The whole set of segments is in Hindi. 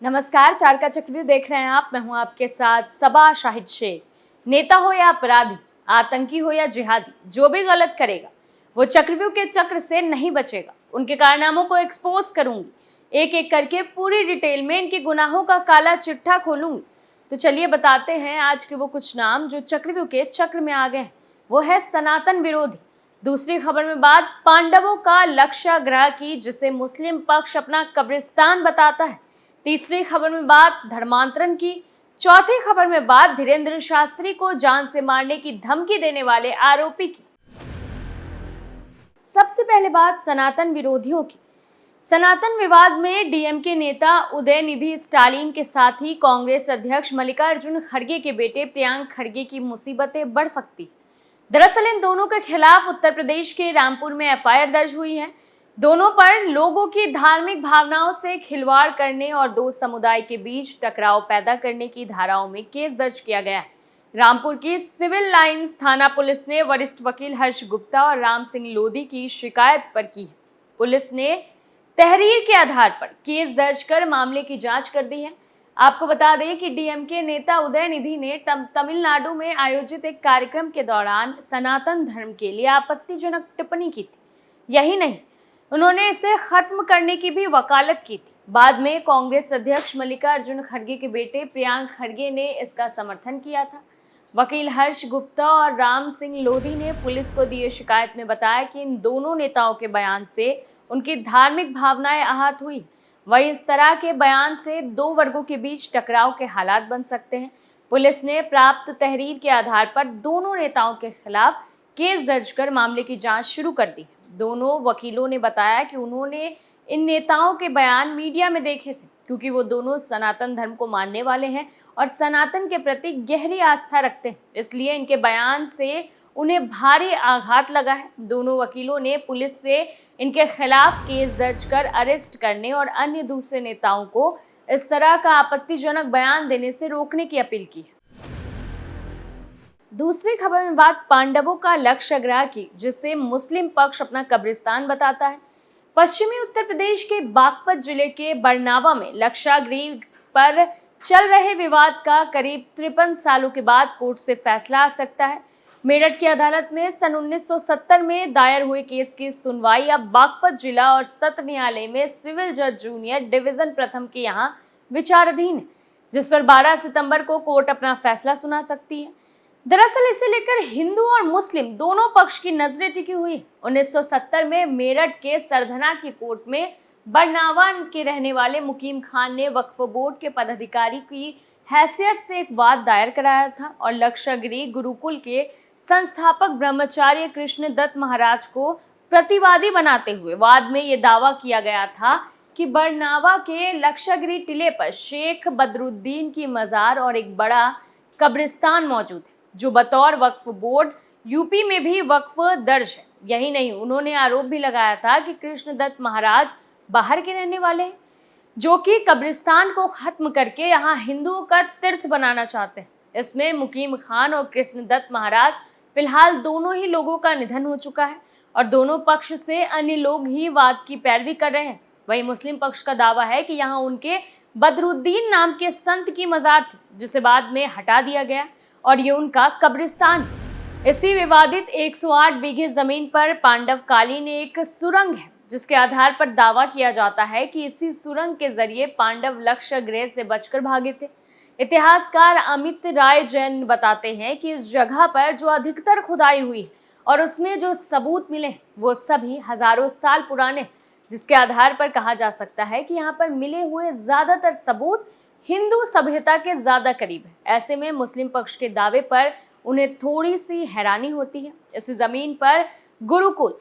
नमस्कार, चार का चक्रव्यूह देख रहे हैं आप। मैं हूं आपके साथ सबा शाहिद शेख। नेता हो या अपराधी, आतंकी हो या जिहादी, जो भी गलत करेगा वो चक्रव्यूह के चक्र से नहीं बचेगा। उनके कारनामों को एक्सपोज करूंगी, एक एक करके पूरी डिटेल में इनके गुनाहों का काला चिट्ठा खोलूंगी। तो चलिए बताते हैं आज के वो कुछ नाम जो चक्रव्यूह के चक्र में आ गए हैं। वो है सनातन विरोधी। दूसरी खबर में बात पांडवों का लक्षाग्रह की, जिसे मुस्लिम पक्ष अपना कब्रिस्तान बताता है। तीसरी खबर में बात धर्मांतरण की। चौथी खबर में बात धीरेन्द्र शास्त्री को जान से मारने की धमकी देने वाले आरोपी की। सबसे पहले बात सनातन विरोधियों की। सनातन विवाद में डीएमके नेता उदयनिधि स्टालिन के साथ ही कांग्रेस अध्यक्ष मल्लिकार्जुन खड़गे के बेटे प्रियांक खड़गे की मुसीबतें बढ़ सकती। दरअसल इन दोनों के खिलाफ उत्तर प्रदेश के रामपुर में एफआईआर दर्ज हुई है। दोनों पर लोगों की धार्मिक भावनाओं से खिलवाड़ करने और दो समुदाय के बीच टकराव पैदा करने की धाराओं में केस दर्ज किया गया है। रामपुर की सिविल लाइंस थाना पुलिस ने वरिष्ठ वकील हर्ष गुप्ता और राम सिंह लोधी की शिकायत पर की है। पुलिस ने तहरीर के आधार पर केस दर्ज कर मामले की जांच कर दी है। आपको बता दें कि डीएमके नेता उदयनिधि ने तमिलनाडु में आयोजित एक कार्यक्रम के दौरान सनातन धर्म के लिए आपत्तिजनक टिप्पणी की थी। यही नहीं, उन्होंने इसे खत्म करने की भी वकालत की थी। बाद में कांग्रेस अध्यक्ष मल्लिकार्जुन खड़गे के बेटे प्रियांक खड़गे ने इसका समर्थन किया था। वकील हर्ष गुप्ता और राम सिंह लोधी ने पुलिस को दिए शिकायत में बताया कि इन दोनों नेताओं के बयान से उनकी धार्मिक भावनाएं आहत हुई। वही इस तरह के बयान से दो वर्गों के बीच टकराव के हालात बन सकते हैं। पुलिस ने प्राप्त तहरीर के आधार पर दोनों नेताओं के खिलाफ केस दर्ज कर मामले की जांच शुरू कर दी। दोनों वकीलों ने बताया कि उन्होंने इन नेताओं के बयान मीडिया में देखे थे, क्योंकि वो दोनों सनातन धर्म को मानने वाले हैं और सनातन के प्रति गहरी आस्था रखते हैं। इसलिए इनके बयान से उन्हें भारी आघात लगा है। दोनों वकीलों ने पुलिस से इनके खिलाफ केस दर्ज कर अरेस्ट करने और अन्य दूसरे नेताओं को इस तरह का आपत्तिजनक बयान देने से रोकने की अपील की है। दूसरी खबर में बात पांडवों का लक्षाग्रह की, जिसे मुस्लिम पक्ष अपना कब्रिस्तान बताता है। पश्चिमी उत्तर प्रदेश के बागपत जिले के बरनावा में लक्षागृह पर चल रहे विवाद का करीब 53 सालों के बाद कोर्ट से फैसला आ सकता है। मेरठ की अदालत में सन 1970 में दायर हुए केस की सुनवाई अब बागपत जिला और सत्र न्यायालय में सिविल जज जूनियर डिवीजन प्रथम के यहाँ विचाराधीन है, जिस पर 12 सितंबर को कोर्ट अपना फैसला सुना सकती है। दरअसल इसे लेकर हिंदू और मुस्लिम दोनों पक्ष की नजरें टिकी हुई। 1970 में मेरठ के सरधना की कोर्ट में बरनावा के रहने वाले मुकीम खान ने वक्फ बोर्ड के पदाधिकारी की हैसियत से एक वाद दायर कराया था और लक्षागृह गुरुकुल के संस्थापक ब्रह्मचार्य कृष्ण दत्त महाराज को प्रतिवादी बनाते हुए वाद में ये दावा किया गया था कि बरनावा के लक्षागृह टिले पर शेख बदरुद्दीन की मजार और एक बड़ा कब्रिस्तान मौजूद है, जो बतौर वक्फ बोर्ड यूपी में भी वक्फ दर्ज है। यही नहीं, उन्होंने आरोप भी लगाया था कि कृष्ण दत्त महाराज बाहर के रहने वाले हैं, जो कि कब्रिस्तान को खत्म करके यहाँ हिंदुओं का तीर्थ बनाना चाहते हैं। इसमें मुकीम खान और कृष्ण दत्त महाराज फिलहाल दोनों ही लोगों का निधन हो चुका है और दोनों पक्ष से अन्य लोग ही वाद की पैरवी कर रहे हैं। वही मुस्लिम पक्ष का दावा है कि यहाँ उनके बदरुद्दीन नाम के संत की मजार थी, जिसे बाद में हटा दिया गया और ये उनका कब्रिस्तान। इसी विवादित 108 बीघे जमीन पर पांडवकालीन एक सुरंग है, जिसके आधार पर दावा किया जाता है कि इसी सुरंग के जरिए पांडव लक्षागृह से बचकर भागे थे। इतिहासकार अमित राय जैन बताते हैं कि इस जगह पर जो अधिकतर खुदाई हुई और उसमें जो सबूत मिले वो सभी हजारों साल पुराने, जिसके आधार पर कहा जा सकता है कि यहाँ पर मिले हुए ज्यादातर सबूत हिंदू सभ्यता के ज्यादा करीब है। ऐसे में मुस्लिम पक्ष के दावे पर उन्हें थोड़ी सी हैरानी होती है। इस जमीन पर गुरुकुल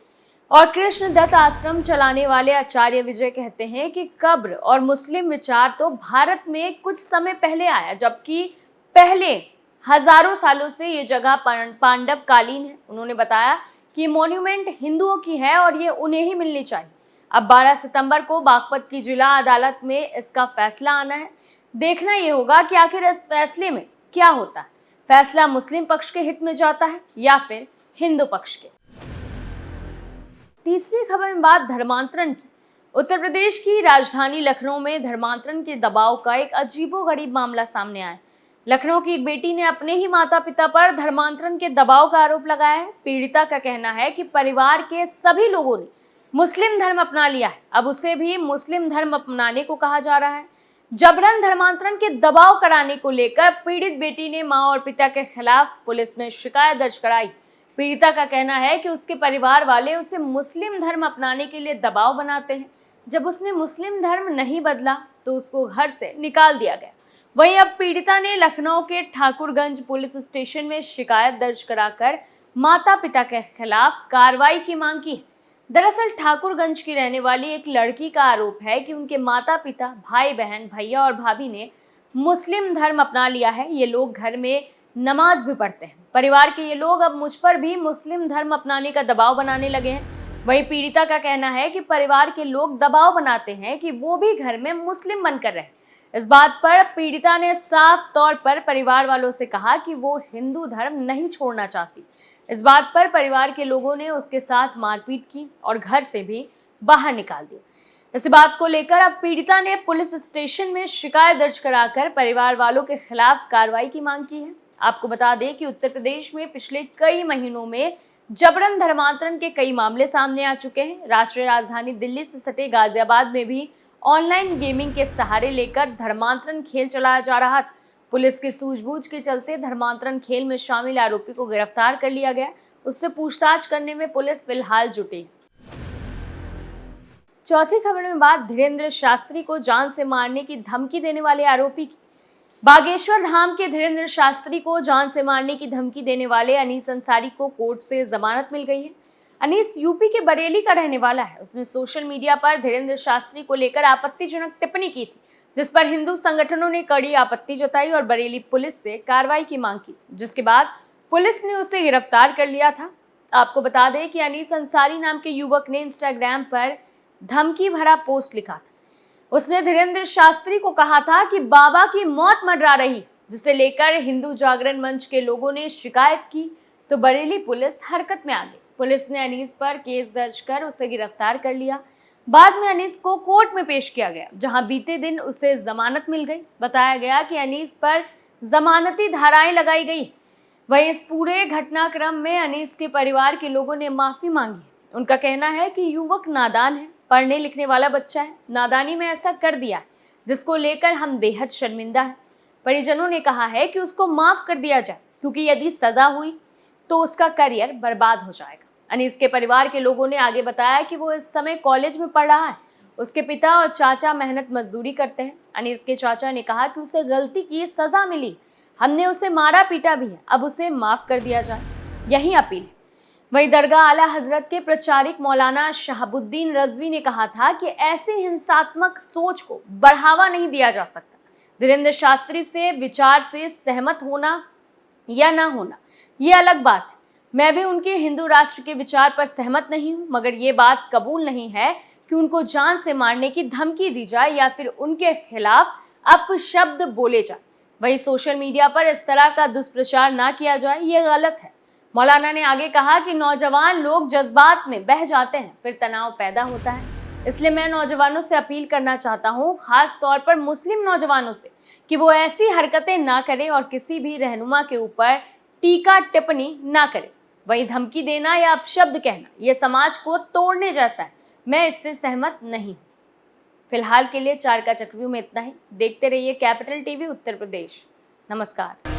और कृष्ण दत्त आश्रम चलाने वाले आचार्य विजय कहते हैं कि कब्र और मुस्लिम विचार तो भारत में कुछ समय पहले आया, जबकि पहले हजारों सालों से ये जगह पांडवकालीन है। उन्होंने बताया कि मॉन्यूमेंट हिंदुओं की है और ये उन्हें ही मिलनी चाहिए। अब 12 सितंबर को बागपत की जिला अदालत में इसका फैसला आना है। देखना ये होगा कि आखिर इस फैसले में क्या होता है। फैसला मुस्लिम पक्ष के हित में जाता है या फिर हिंदू पक्ष के। तीसरी खबर में बात धर्मांतरण की। उत्तर प्रदेश की राजधानी लखनऊ में धर्मांतरण के दबाव का एक अजीबोगरीब मामला सामने आया है। लखनऊ की एक बेटी ने अपने ही माता पिता पर धर्मांतरण के दबाव का आरोप लगाया है। पीड़िता का कहना है कि परिवार के सभी लोगों ने मुस्लिम धर्म अपना लिया है, अब उसे भी मुस्लिम धर्म अपनाने को कहा जा रहा है। जबरन धर्मांतरण के दबाव कराने को लेकर पीड़ित बेटी ने मां और पिता के खिलाफ पुलिस में शिकायत दर्ज कराई। पीड़िता का कहना है कि उसके परिवार वाले उसे मुस्लिम धर्म अपनाने के लिए दबाव बनाते हैं। जब उसने मुस्लिम धर्म नहीं बदला तो उसको घर से निकाल दिया गया। वहीं अब पीड़िता ने लखनऊ के ठाकुरगंज पुलिस स्टेशन में शिकायत दर्ज कराकर माता पिता के खिलाफ कार्रवाई की मांग की। दरअसल ठाकुरगंज की रहने वाली एक लड़की का आरोप है कि उनके माता पिता, भाई बहन, भैया और भाभी ने मुस्लिम धर्म अपना लिया है। ये लोग घर में नमाज भी पढ़ते हैं। परिवार के ये लोग अब मुझ पर भी मुस्लिम धर्म अपनाने का दबाव बनाने लगे हैं। वहीं पीड़िता का कहना है कि परिवार के लोग दबाव बनाते हैं कि वो भी घर में मुस्लिम बनकर रहे। इस बात पर पीड़िता ने साफ तौर पर परिवार वालों से कहा कि वो हिंदू धर्म नहीं छोड़ना चाहती। इस बात पर परिवार के लोगों ने उसके साथ मारपीट की और घर से भी बाहर निकाल दिया। इस बात को लेकर अब पीड़िता ने पुलिस स्टेशन में शिकायत दर्ज कराकर परिवार वालों के खिलाफ कार्रवाई की मांग की है। आपको बता दें कि उत्तर प्रदेश में पिछले कई महीनों में जबरन धर्मांतरण के कई मामले सामने आ चुके हैं। राष्ट्रीय राजधानी दिल्ली से सटे गाजियाबाद में भी ऑनलाइन गेमिंग के सहारे लेकर धर्मांतरण खेल चलाया जा रहा था। पुलिस की सूझबूझ के चलते धर्मांतरण खेल में शामिल आरोपी को गिरफ्तार कर लिया गया। उससे पूछताछ करने में पुलिस फिलहाल जुटी। चौथी खबर में बात धीरेन्द्र शास्त्री को जान से मारने की धमकी देने वाले आरोपी की। बागेश्वर धाम के धीरेन्द्र शास्त्री को जान से मारने की धमकी देने वाले अनीस अंसारी को कोर्ट से जमानत मिल गई है। अनीस यूपी के बरेली का रहने वाला है। उसने सोशल मीडिया पर धीरेन्द्र शास्त्री को लेकर आपत्तिजनक टिप्पणी की थी, जिस पर हिंदू संगठनों ने कड़ी आपत्ति जताई और बरेली पुलिस से कार्रवाई की मांग की, जिसके बाद पुलिस ने उसे गिरफ्तार कर लिया था। आपको बता दें कि अनीस अंसारी नाम के युवक ने इंस्टाग्राम पर धमकी भरा पोस्ट लिखा था। उसने धीरेन्द्र शास्त्री को कहा था कि बाबा की मौत मंडरा रही, जिसे लेकर हिंदू जागरण मंच के लोगों ने शिकायत की तो बरेली पुलिस हरकत में आ गई। पुलिस ने अनीस पर केस दर्ज कर उसे गिरफ्तार कर लिया। बाद में अनीस को कोर्ट में पेश किया गया, जहां बीते दिन उसे जमानत मिल गई। बताया गया कि अनीस पर जमानती धाराएं लगाई गई। वहीं इस पूरे घटनाक्रम में अनीस के परिवार के लोगों ने माफी मांगी। उनका कहना है कि युवक नादान है, पढ़ने लिखने वाला बच्चा है, नादानी में ऐसा कर दिया, जिसको लेकर हम बेहद शर्मिंदा हैं। परिजनों ने कहा है कि उसको माफ कर दिया जाए, क्योंकि यदि सजा हुई तो उसका करियर बर्बाद हो जाएगा। अनीस के परिवार के लोगों ने आगे बताया कि वो इस समय कॉलेज में पढ़ रहा है। उसके पिता और चाचा मेहनत मजदूरी करते हैं। अनीस के चाचा ने कहा कि उसे गलती की सजा मिली, हमने उसे मारा पीटा भी है, अब उसे माफ कर दिया जाए, यही अपील है। वहीं दरगाह आला हजरत के प्रचारक मौलाना शहाबुद्दीन रजवी ने कहा था कि ऐसी हिंसात्मक सोच को बढ़ावा नहीं दिया जा सकता। धीरेन्द्र शास्त्री से विचार से सहमत होना या ना होना ये अलग बात है। मैं भी उनके हिंदू राष्ट्र के विचार पर सहमत नहीं हूँ, मगर ये बात कबूल नहीं है कि उनको जान से मारने की धमकी दी जाए या फिर उनके खिलाफ अपशब्द बोले जाए। वहीं सोशल मीडिया पर इस तरह का दुष्प्रचार ना किया जाए, ये गलत है। मौलाना ने आगे कहा कि नौजवान लोग जज्बात में बह जाते हैं, फिर तनाव पैदा होता है। इसलिए मैं नौजवानों से अपील करना चाहता हूँ, खास तौर पर मुस्लिम नौजवानों से, कि वो ऐसी हरकतें ना करें और किसी भी रहनुमा के ऊपर टीका टिप्पणी ना करें। वहीं धमकी देना या अपशब्द कहना ये समाज को तोड़ने जैसा है। मैं इससे सहमत नहीं। फिलहाल के लिए चार का चक्रव्यूह में इतना ही। देखते रहिए कैपिटल टीवी उत्तर प्रदेश। नमस्कार।